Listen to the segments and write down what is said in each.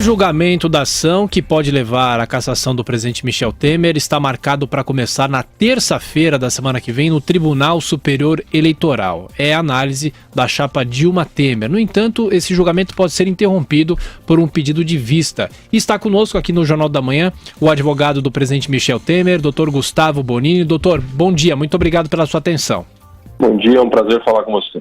O julgamento da ação, que pode levar à cassação do presidente Michel Temer, está marcado para começar na terça-feira da semana que vem no Tribunal Superior Eleitoral. É a análise da chapa Dilma Temer. No entanto, esse julgamento pode ser interrompido por um pedido de vista. E está conosco aqui no Jornal da Manhã o advogado do presidente Michel Temer, Dr. Gustavo Bonini. Doutor, bom dia, muito obrigado pela sua atenção. Bom dia, é um prazer falar com você.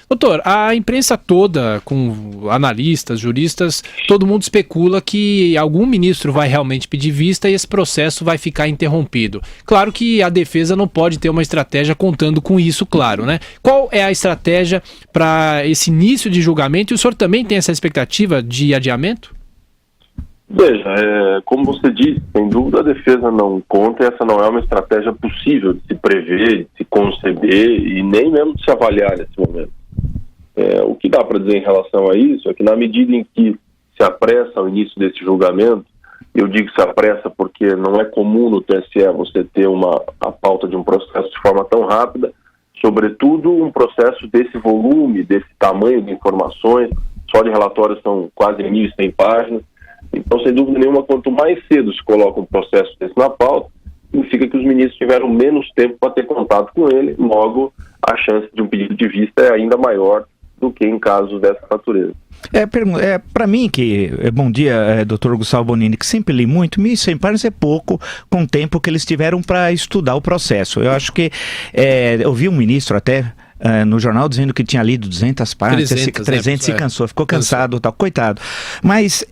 Doutor, a imprensa toda, com analistas, juristas, todo mundo especula que algum ministro vai realmente pedir vista e esse processo vai ficar interrompido. Claro que a defesa não pode ter uma estratégia contando com isso, claro, né? Qual é a estratégia para esse início de julgamento e o senhor também tem essa expectativa de adiamento? Veja, como você disse, sem dúvida a defesa não conta, essa não é uma estratégia possível de se prever, de se conceber e nem mesmo de se avaliar nesse momento. O que dá para dizer em relação a isso é que na medida em que se apressa o início desse julgamento, eu digo se apressa porque não é comum no TSE você ter a pauta de um processo de forma tão rápida, sobretudo um processo desse volume, desse tamanho de informações, só de relatórios são quase 1.100 páginas, então sem dúvida nenhuma quanto mais cedo se coloca um processo desse na pauta, significa que os ministros tiveram menos tempo para ter contato com ele, logo a chance de um pedido de vista é ainda maior do que em casos dessa natureza. Para mim bom dia, doutor Gustavo Bonini, que sempre li muito, 1.100 páginas é pouco com o tempo que eles tiveram para estudar o processo. Eu acho que, eu vi um ministro até no jornal dizendo que tinha lido 200 páginas, 300 se cansou, ficou cansado, tal, coitado. Mas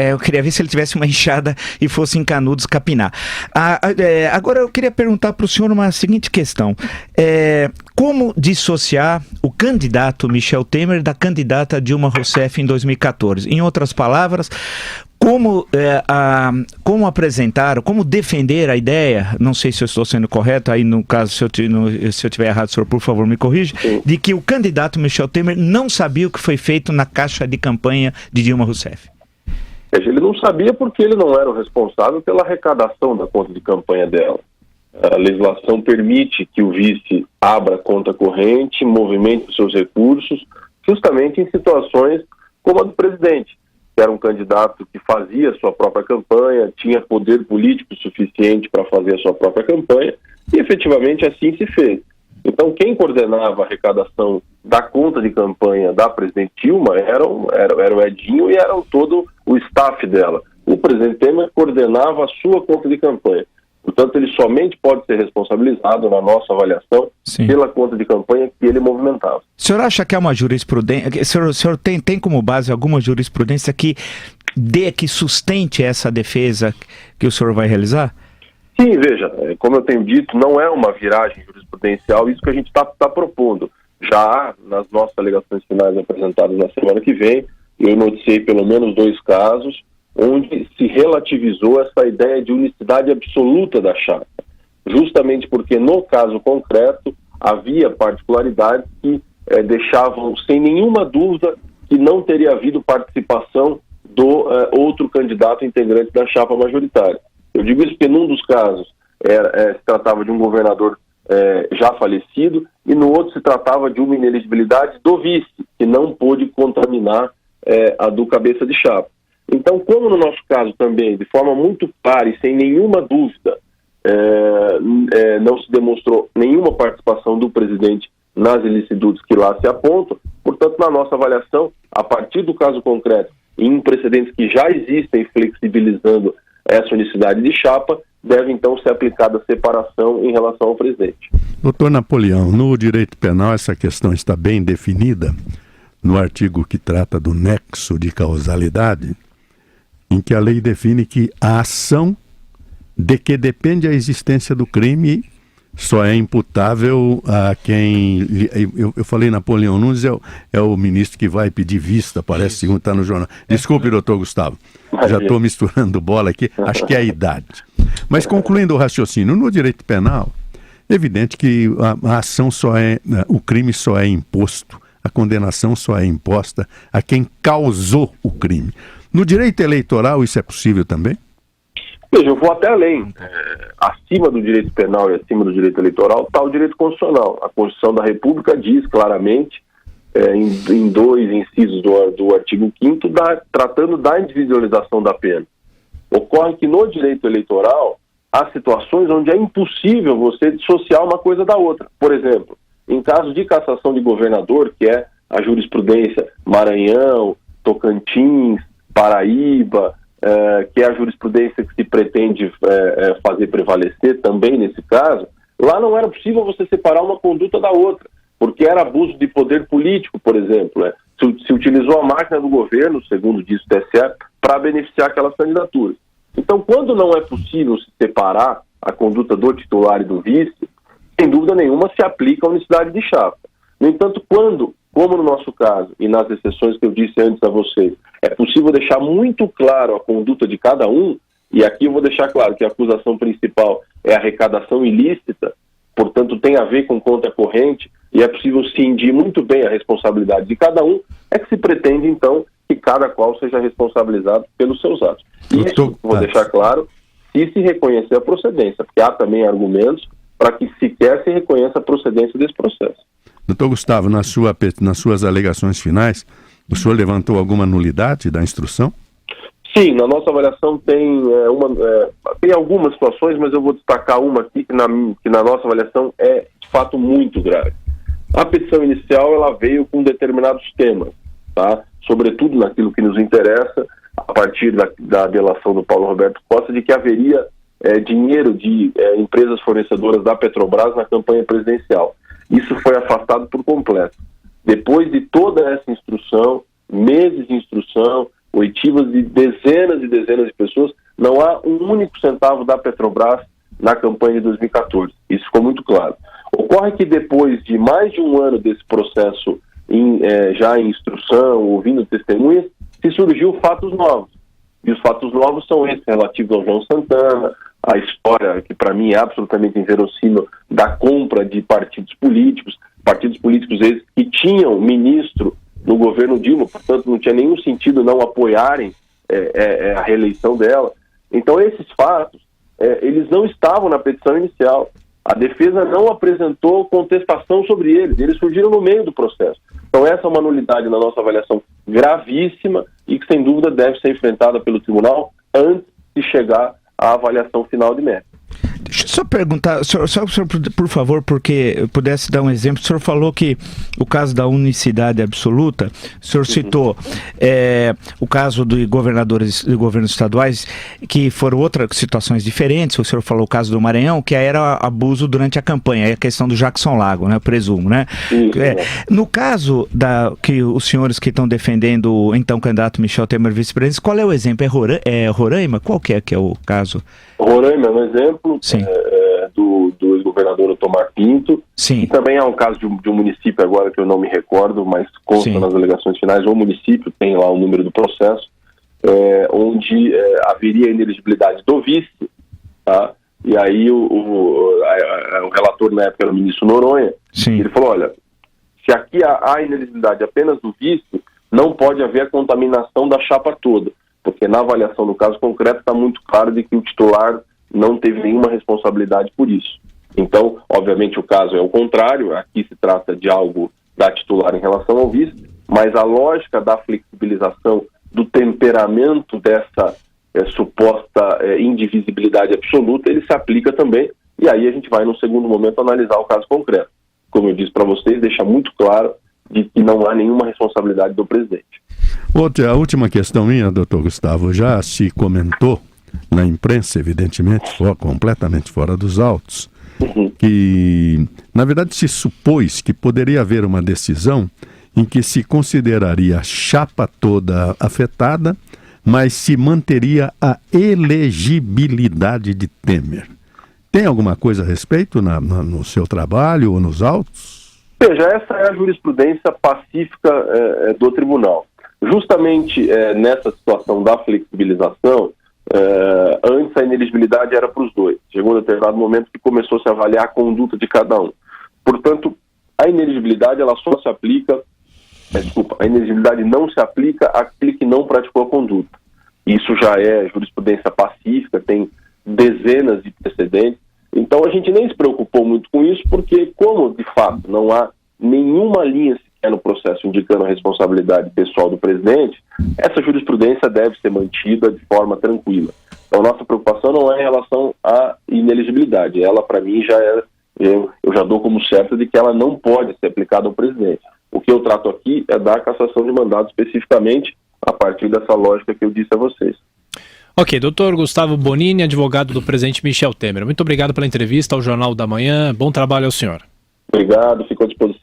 eu queria ver se ele tivesse uma enxada e fosse em Canudos capinar. Agora eu queria perguntar para o senhor uma seguinte questão. Como dissociar o candidato Michel Temer da candidata Dilma Rousseff em 2014? Em outras palavras, como apresentar, como defender a ideia, não sei se eu estou sendo correto, aí no caso, se eu tiver errado, senhor, por favor, me corrija, de que o candidato Michel Temer não sabia o que foi feito na caixa de campanha de Dilma Rousseff. Ele não sabia porque ele não era o responsável pela arrecadação da conta de campanha dela. A legislação permite que o vice abra conta corrente, movimente os seus recursos, justamente em situações como a do presidente, que era um candidato que fazia a sua própria campanha, tinha poder político suficiente para fazer a sua própria campanha, e efetivamente assim se fez. Então, quem coordenava a arrecadação da conta de campanha da presidente Dilma era o Edinho e era todo o staff dela. O presidente Temer coordenava a sua conta de campanha. Portanto, ele somente pode ser responsabilizado, na nossa avaliação, pela conta de campanha que ele movimentava. O senhor acha que é uma jurisprudência... O senhor tem como base alguma jurisprudência que sustente essa defesa que o senhor vai realizar? Sim, veja, como eu tenho dito, não é uma viragem jurisprudencial isso que a gente está propondo. Já nas nossas alegações finais apresentadas na semana que vem, eu noticiei pelo menos 2 casos onde se relativizou essa ideia de unicidade absoluta da chapa, justamente porque no caso concreto havia particularidades que deixavam sem nenhuma dúvida que não teria havido participação do outro candidato integrante da chapa majoritária. Eu digo isso porque num dos casos se tratava de um governador já falecido e no outro se tratava de uma inelegibilidade do vice, que não pôde contaminar a do cabeça de chapa. Então, como no nosso caso também, de forma muito clara e sem nenhuma dúvida, não se demonstrou nenhuma participação do presidente nas ilicitudes que lá se apontam, portanto, na nossa avaliação, a partir do caso concreto, em precedentes que já existem flexibilizando essa unicidade de chapa, deve então ser aplicada a separação em relação ao presidente. Doutor Napoleão, no direito penal essa questão está bem definida no artigo que trata do nexo de causalidade, em que a lei define que a ação de que depende a existência do crime só é imputável a quem... Eu falei Napoleão Nunes, é o ministro que vai pedir vista, parece, segundo está no jornal. Desculpe, doutor Gustavo, já estou misturando bola aqui, acho que é a idade. Mas concluindo o raciocínio, no direito penal, é evidente que a ação o crime só é imposto, a condenação só é imposta a quem causou o crime. No direito eleitoral isso é possível também? Veja, eu vou até além. Acima do direito penal e acima do direito eleitoral está o direito constitucional. A Constituição da República diz claramente em 2 incisos do artigo 5º, tratando da individualização da pena. Ocorre que no direito eleitoral há situações onde é impossível você dissociar uma coisa da outra. Por exemplo, em caso de cassação de governador, que é a jurisprudência Maranhão, Tocantins, Paraíba, que é a jurisprudência que se pretende fazer prevalecer também nesse caso, lá não era possível você separar uma conduta da outra, porque era abuso de poder político, por exemplo. Se utilizou a máquina do governo, segundo diz o TSE, para beneficiar aquelas candidaturas. Então, quando não é possível se separar a conduta do titular e do vice, sem dúvida nenhuma se aplica a unicidade de chapa. No entanto, como no nosso caso, e nas exceções que eu disse antes a vocês, é possível deixar muito claro a conduta de cada um, e aqui eu vou deixar claro que a acusação principal é arrecadação ilícita, portanto tem a ver com conta corrente, e é possível cindir muito bem a responsabilidade de cada um, é que se pretende, então, que cada qual seja responsabilizado pelos seus atos. Isso, vou deixar claro, se reconhecer a procedência, porque há também argumentos para que sequer se reconheça a procedência desse processo. Doutor Gustavo, nas suas alegações finais, o senhor levantou alguma nulidade da instrução? Sim, na nossa avaliação tem algumas situações, mas eu vou destacar uma aqui que na nossa avaliação é de fato muito grave. A petição inicial ela veio com determinados temas, tá? Sobretudo naquilo que nos interessa, a partir da delação do Paulo Roberto Costa, de que haveria dinheiro de empresas fornecedoras da Petrobras na campanha presidencial. Isso foi afastado por completo. Depois de toda essa instrução, meses de instrução, oitivas de dezenas e dezenas de pessoas, não há um único centavo da Petrobras na campanha de 2014. Isso ficou muito claro. Ocorre que depois de mais de um ano desse processo já em instrução, ouvindo testemunhas, se surgiu fatos novos. E os fatos novos são esses, relativos ao João Santana, a história, que para mim é absolutamente inverossímil, da compra de partidos políticos esses que tinham ministro no governo Dilma, portanto não tinha nenhum sentido não apoiarem a reeleição dela. Então esses fatos, eles não estavam na petição inicial. A defesa não apresentou contestação sobre eles surgiram no meio do processo. Então essa é uma nulidade na nossa avaliação gravíssima e que sem dúvida deve ser enfrentada pelo tribunal antes de chegar à avaliação final de mérito. Deixa eu só perguntar, senhor, por favor, porque eu pudesse dar um exemplo. O senhor falou que o caso da unicidade absoluta, o senhor citou o caso de governadores de governos estaduais, que foram outras situações diferentes. O senhor falou o caso do Maranhão, que era abuso durante a campanha, é a questão do Jackson Lago, né, presumo, né? No caso que os senhores que estão defendendo o então candidato Michel Temer vice-presidente, qual é o exemplo? É Roraima? Qual que é o caso? Roraima é um exemplo do ex-governador Otomar Pinto. Sim. E também há um caso de um município agora que eu não me recordo, mas consta nas alegações finais. O município tem lá o número do processo, onde haveria inelegibilidade do vice, tá? E aí o relator na época era o ministro Noronha. Sim. Ele falou, olha, se aqui há inelegibilidade apenas do vice, não pode haver a contaminação da chapa toda, porque na avaliação do caso concreto está muito claro de que o titular não teve nenhuma responsabilidade por isso. Então, obviamente, o caso é o contrário, aqui se trata de algo da titular em relação ao vice, mas a lógica da flexibilização do temperamento dessa suposta indivisibilidade absoluta, ele se aplica também, e aí a gente vai, no segundo momento, analisar o caso concreto. Como eu disse para vocês, deixa muito claro de que não há nenhuma responsabilidade do presidente. A última questão minha, doutor Gustavo, já se comentou na imprensa, evidentemente, completamente fora dos autos, que, na verdade, se supôs que poderia haver uma decisão em que se consideraria a chapa toda afetada, mas se manteria a elegibilidade de Temer. Tem alguma coisa a respeito no seu trabalho ou nos autos? Veja, essa é a jurisprudência pacífica do tribunal. Justamente nessa situação da flexibilização, antes a inelegibilidade era para os dois. Chegou um determinado momento que começou a se avaliar a conduta de cada um. Portanto, a inelegibilidade ela só se aplica, a inelegibilidade não se aplica àquele que não praticou a conduta. Isso já é jurisprudência pacífica, tem dezenas de precedentes. Então a gente nem se preocupou muito com isso, porque como de fato não há nenhuma linha sequer no processo indicando a responsabilidade pessoal do presidente, essa jurisprudência deve ser mantida de forma tranquila. Então, nossa preocupação não é em relação à inelegibilidade. Ela, para mim, eu já dou como certo de que ela não pode ser aplicada ao presidente. O que eu trato aqui é da cassação de mandato especificamente a partir dessa lógica que eu disse a vocês. Ok, doutor Gustavo Bonini, advogado do presidente Michel Temer. Muito obrigado pela entrevista ao Jornal da Manhã. Bom trabalho ao senhor. Obrigado, fico à disposição.